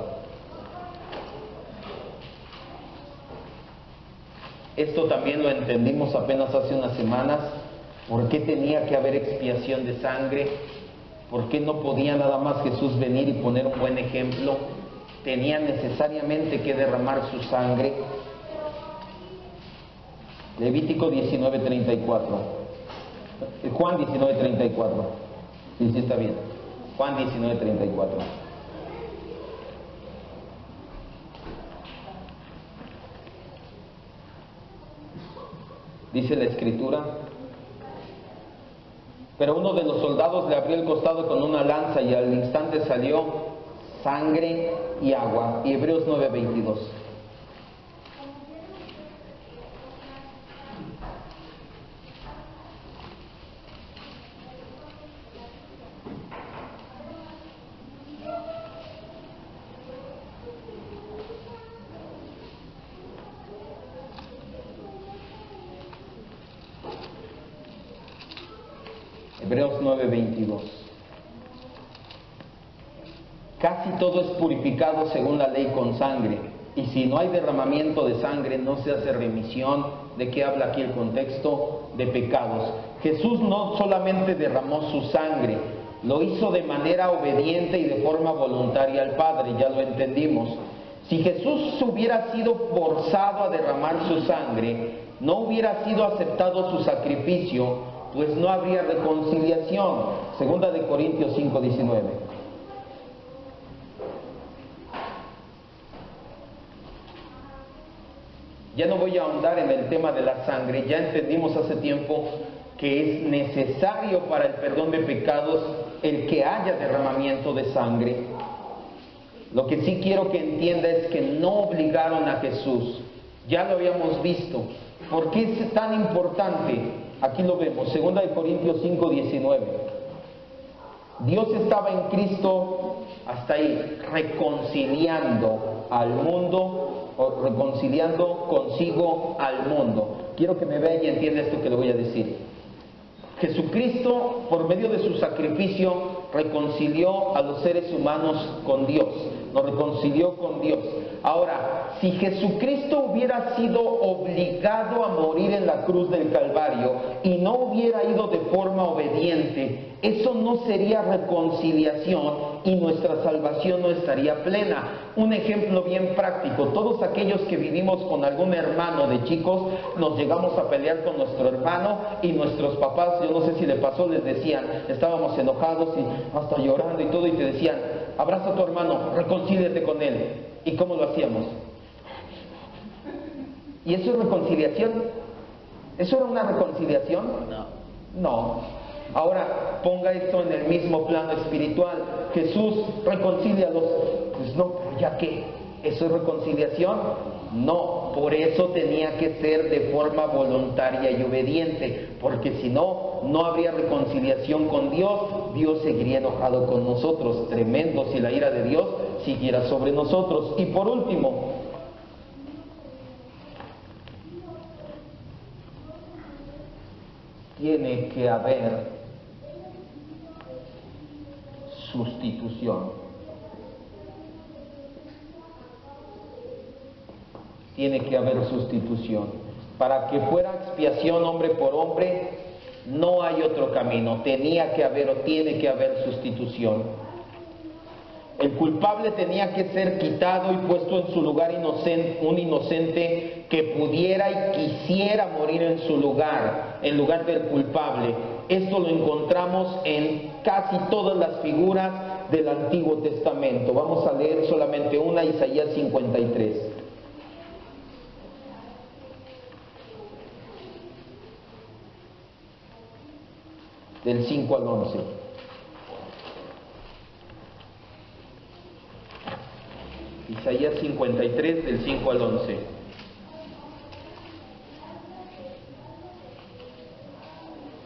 Esto también lo entendimos apenas hace unas semanas. ¿Por qué tenía que haber expiación de sangre? ¿Por qué no podía nada más Jesús venir y poner un buen ejemplo? ¿Tenía necesariamente que derramar su sangre? Levítico 19:34. Juan 19:34. Sí, está bien. Juan 19:34. Dice la Escritura: pero uno de los soldados le abrió el costado con una lanza y al instante salió sangre y agua. Y Hebreos 9:22. Hebreos 9:22. Casi todo es purificado según la ley con sangre, y si no hay derramamiento de sangre no se hace remisión. ¿De qué habla aquí el contexto? De pecados. Jesús no solamente derramó su sangre, lo hizo de manera obediente y de forma voluntaria al Padre, ya lo entendimos. Si Jesús hubiera sido forzado a derramar su sangre, no hubiera sido aceptado su sacrificio, pues no habría reconciliación. Segunda de Corintios 5:19. Ya no voy a ahondar en el tema de la sangre. Ya entendimos hace tiempo que es necesario para el perdón de pecados el que haya derramamiento de sangre. Lo que sí quiero que entienda es que no obligaron a Jesús. Ya lo habíamos visto. ¿Por qué es tan importante? Aquí lo vemos, 2 de Corintios 5:19. Dios estaba en Cristo, hasta ahí, reconciliando al mundo, o reconciliando consigo al mundo. Quiero que me vea y entienda esto que le voy a decir. Jesucristo, por medio de su sacrificio, reconcilió a los seres humanos con Dios, nos reconcilió con Dios. Ahora, si Jesucristo hubiera sido obligado a morir en la cruz del Calvario y no hubiera ido de forma obediente, eso no sería reconciliación y nuestra salvación no estaría plena. Un ejemplo bien práctico: todos aquellos que vivimos con algún hermano de chicos, nos llegamos a pelear con nuestro hermano y nuestros papás, yo no sé si le pasó, les decían, estábamos enojados y hasta llorando y todo, y te decían: abraza a tu hermano, reconcíliate con él. ¿Y cómo lo hacíamos? ¿Y eso es reconciliación? ¿Eso era una reconciliación? No. Ahora, ponga esto en el mismo plano espiritual. Jesús, reconcílialos. Pues no, pero ¿ya qué? ¿Eso es reconciliación? No, por eso tenía que ser de forma voluntaria y obediente, porque si no, no habría reconciliación con Dios. Dios seguiría enojado con nosotros. Tremendo si la ira de Dios siguiera sobre nosotros. Y por último, tiene que haber sustitución. Tiene que haber sustitución. Para que fuera expiación hombre por hombre, no hay otro camino. Tenía que haber o tiene que haber sustitución. El culpable tenía que ser quitado y puesto en su lugar un inocente que pudiera y quisiera morir en su lugar, en lugar del culpable. Esto lo encontramos en casi todas las figuras del Antiguo Testamento. Vamos a leer solamente una, Isaías 53. Del 5 al 11. Isaías 53, del 5 al 11.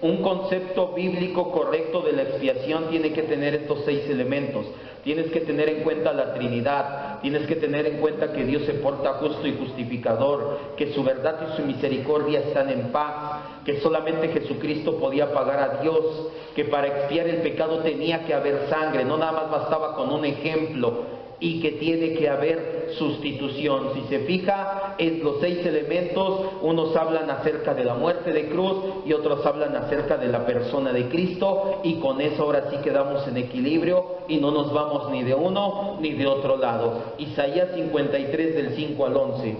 Un concepto bíblico correcto de la expiación tiene que tener estos 6 elementos. Tienes que tener en cuenta la Trinidad, tienes que tener en cuenta que Dios se porta justo y justificador, que su verdad y su misericordia están en paz, que solamente Jesucristo podía pagar a Dios, que para expiar el pecado tenía que haber sangre, no nada más bastaba con un ejemplo. y que tiene que haber sustitución. Si se fija, es los 6 elementos. Unos hablan acerca de la muerte de cruz y otros hablan acerca de la persona de Cristo, y con eso ahora sí quedamos en equilibrio y no nos vamos ni de uno ni de otro lado. Isaías 53 del 5 al 11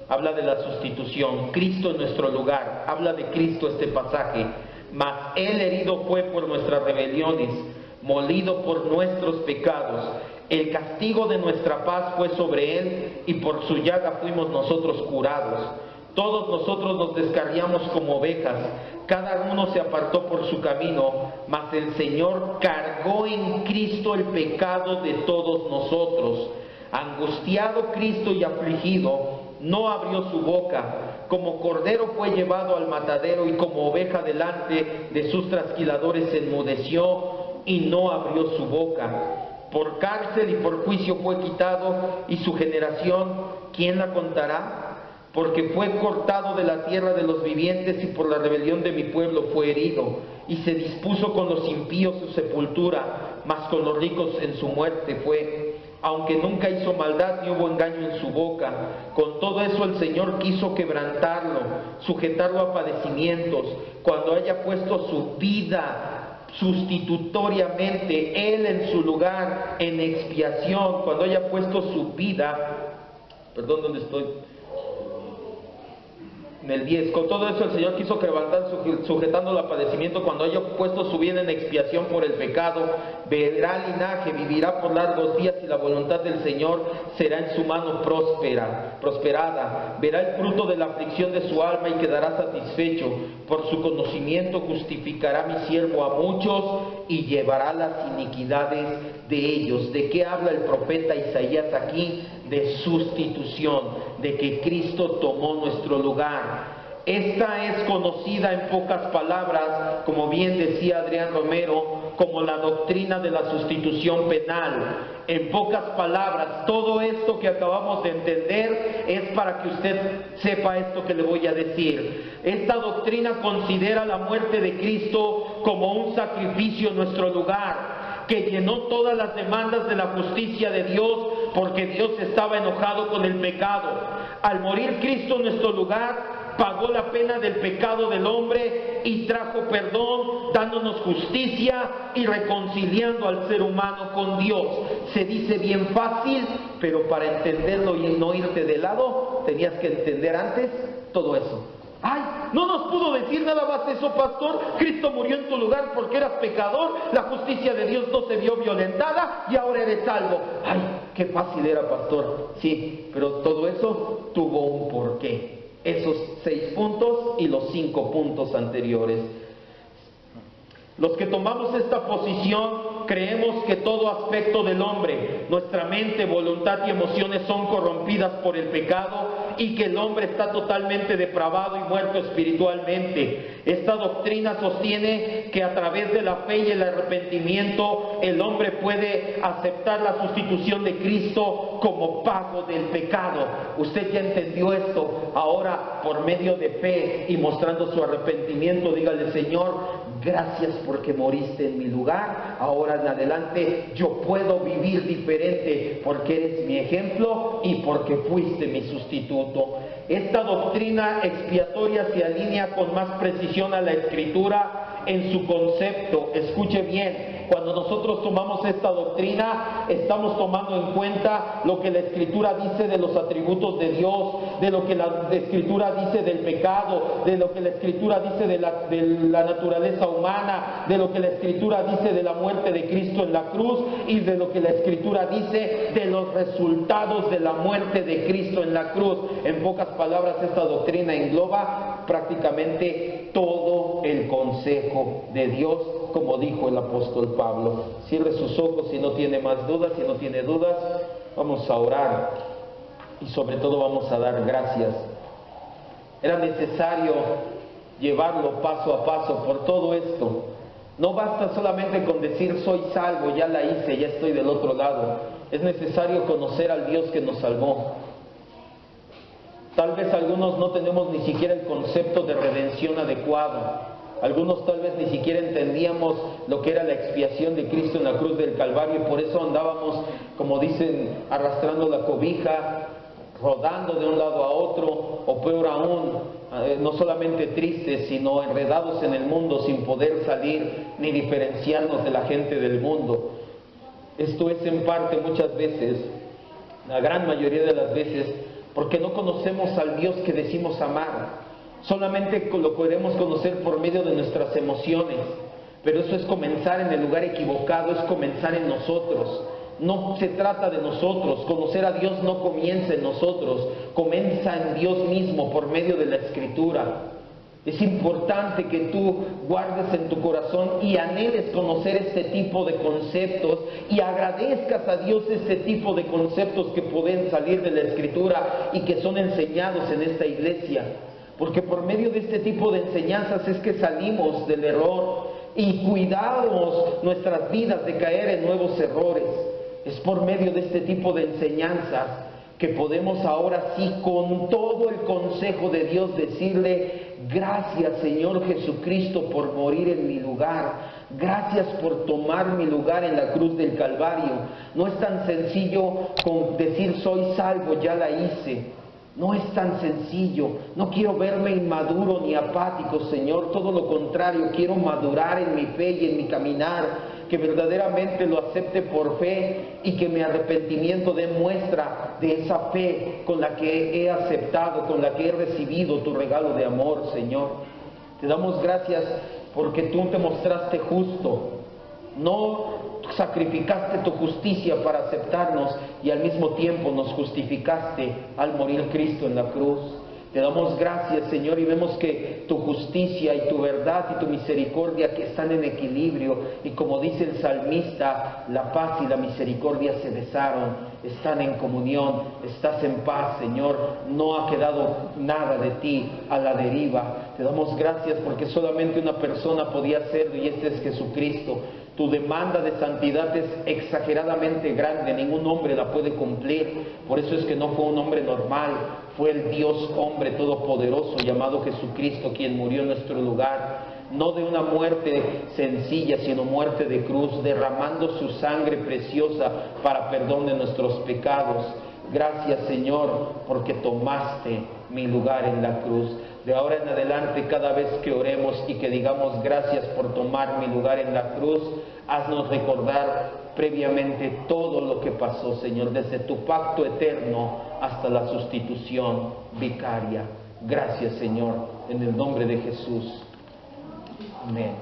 habla de la sustitución. Cristo en nuestro lugar. Habla de Cristo este pasaje. Mas Él herido fue por nuestras rebeliones, molido por nuestros pecados. El castigo de nuestra paz fue sobre Él, y por su llaga fuimos nosotros curados. Todos nosotros nos descarriamos como ovejas, cada uno se apartó por su camino, mas el Señor cargó en Cristo el pecado de todos nosotros. Angustiado Cristo y afligido, no abrió su boca. Como cordero fue llevado al matadero, y como oveja delante de sus trasquiladores se enmudeció y no abrió su boca. Por cárcel y por juicio fue quitado, y su generación, ¿quién la contará? Porque fue cortado de la tierra de los vivientes, y por la rebelión de mi pueblo fue herido. Y se dispuso con los impíos su sepultura, mas con los ricos en su muerte fue. Aunque nunca hizo maldad ni hubo engaño en su boca, con todo eso el Señor quiso quebrantarlo, sujetarlo a padecimientos. Cuando haya puesto su vida sustitutoriamente Él en su lugar en expiación, cuando haya puesto su vida, ¿dónde estoy? En el 10, con todo eso el Señor quiso quebrantar, sujetándolo a padecimiento. Cuando haya puesto su vida en expiación por el pecado, verá linaje, vivirá por largos días, y la voluntad del Señor será en su mano prosperada. Verá el fruto de la aflicción de su alma y quedará satisfecho. Por su conocimiento justificará mi siervo a muchos y llevará las iniquidades de ellos. ¿De qué habla el profeta Isaías aquí? De sustitución, de que Cristo tomó nuestro lugar. Esta es conocida en pocas palabras, como bien decía Adrián Romero, como la doctrina de la sustitución penal. En pocas palabras, todo esto que acabamos de entender es para que usted sepa esto que le voy a decir. Esta doctrina considera la muerte de Cristo como un sacrificio en nuestro lugar, que llenó todas las demandas de la justicia de Dios, porque Dios estaba enojado con el pecado. Al morir Cristo en nuestro lugar, pagó la pena del pecado del hombre y trajo perdón, dándonos justicia y reconciliando al ser humano con Dios. Se dice bien fácil, pero para entenderlo y no irte de lado, tenías que entender antes todo eso. Ay, no nos pudo decir nada más eso, pastor. Cristo murió en tu lugar porque eras pecador, la justicia de Dios no se vio violentada y ahora eres salvo. Ay, qué fácil era, pastor. Sí, pero todo eso tuvo un porqué. Esos 6 puntos y los 5 puntos anteriores. Los que tomamos esta posición creemos que todo aspecto del hombre, nuestra mente, voluntad y emociones son corrompidas por el pecado, y que el hombre está totalmente depravado y muerto espiritualmente. Esta doctrina sostiene que a través de la fe y el arrepentimiento el hombre puede aceptar la sustitución de Cristo como pago del pecado. Usted ya entendió esto. Ahora, por medio de fe y mostrando su arrepentimiento, dígale: Señor, gracias porque moriste en mi lugar. Ahora en adelante yo puedo vivir diferente porque eres mi ejemplo y porque fuiste mi sustituto. Esta doctrina expiatoria se alinea con más precisión a la Escritura en su concepto. Escuche bien. Cuando nosotros tomamos esta doctrina, estamos tomando en cuenta lo que la Escritura dice de los atributos de Dios, de lo que la Escritura dice del pecado, de lo que la Escritura dice de la naturaleza humana, de lo que la Escritura dice de la muerte de Cristo en la cruz, y de lo que la Escritura dice de los resultados de la muerte de Cristo en la cruz. En pocas palabras, esta doctrina engloba prácticamente todo el consejo de Dios, como dijo el apóstol Pablo. Cierre sus ojos si no tiene más dudas. Si no tiene dudas, vamos a orar y sobre todo vamos a dar gracias. Era necesario llevarlo paso a paso por todo esto. No basta solamente con decir soy salvo, ya la hice, ya estoy del otro lado. Es necesario conocer al Dios que nos salvó. Tal vez algunos no tenemos ni siquiera el concepto de redención adecuado. Algunos tal vez ni siquiera entendíamos lo que era la expiación de Cristo en la cruz del Calvario, y por eso andábamos, como dicen, arrastrando la cobija, rodando de un lado a otro, o peor aún, no solamente tristes, sino enredados en el mundo sin poder salir ni diferenciarnos de la gente del mundo. Esto es en parte, muchas veces, la gran mayoría de las veces, porque no conocemos al Dios que decimos amar. Solamente lo podremos conocer por medio de nuestras emociones, pero eso es comenzar en el lugar equivocado, es comenzar en nosotros. No se trata de nosotros. Conocer a Dios no comienza en nosotros, comienza en Dios mismo por medio de la Escritura. Es importante que tú guardes en tu corazón y anheles conocer este tipo de conceptos y agradezcas a Dios este tipo de conceptos que pueden salir de la Escritura y que son enseñados en esta iglesia. Porque por medio de este tipo de enseñanzas es que salimos del error y cuidamos nuestras vidas de caer en nuevos errores. Es por medio de este tipo de enseñanzas que podemos ahora sí, con todo el consejo de Dios, decirle: gracias, Señor Jesucristo, por morir en mi lugar. Gracias por tomar mi lugar en la cruz del Calvario. No es tan sencillo con decir soy salvo, ya la hice. No es tan sencillo. No quiero verme inmaduro ni apático, Señor. Todo lo contrario, quiero madurar en mi fe y en mi caminar, que verdaderamente lo acepte por fe y que mi arrepentimiento dé muestra de esa fe con la que he aceptado, con la que he recibido tu regalo de amor, Señor. Te damos gracias porque tú te mostraste justo. No sacrificaste tu justicia para aceptarnos y al mismo tiempo nos justificaste al morir Cristo en la cruz. Te damos gracias, Señor, y vemos que tu justicia y tu verdad y tu misericordia que están en equilibrio, y como dice el salmista, la paz y la misericordia se besaron, están en comunión, estás en paz, Señor, no ha quedado nada de ti a la deriva. Te damos gracias porque solamente una persona podía hacerlo, y este es Jesucristo. Tu demanda de santidad es exageradamente grande, ningún hombre la puede cumplir. Por eso es que no fue un hombre normal, fue el Dios hombre todopoderoso llamado Jesucristo quien murió en nuestro lugar. No de una muerte sencilla, sino muerte de cruz, derramando su sangre preciosa para perdón de nuestros pecados. Gracias, Señor, porque tomaste mi lugar en la cruz. De ahora en adelante, cada vez que oremos y que digamos gracias por tomar mi lugar en la cruz, haznos recordar previamente todo lo que pasó, Señor, desde tu pacto eterno hasta la sustitución vicaria. Gracias, Señor, en el nombre de Jesús. Amén.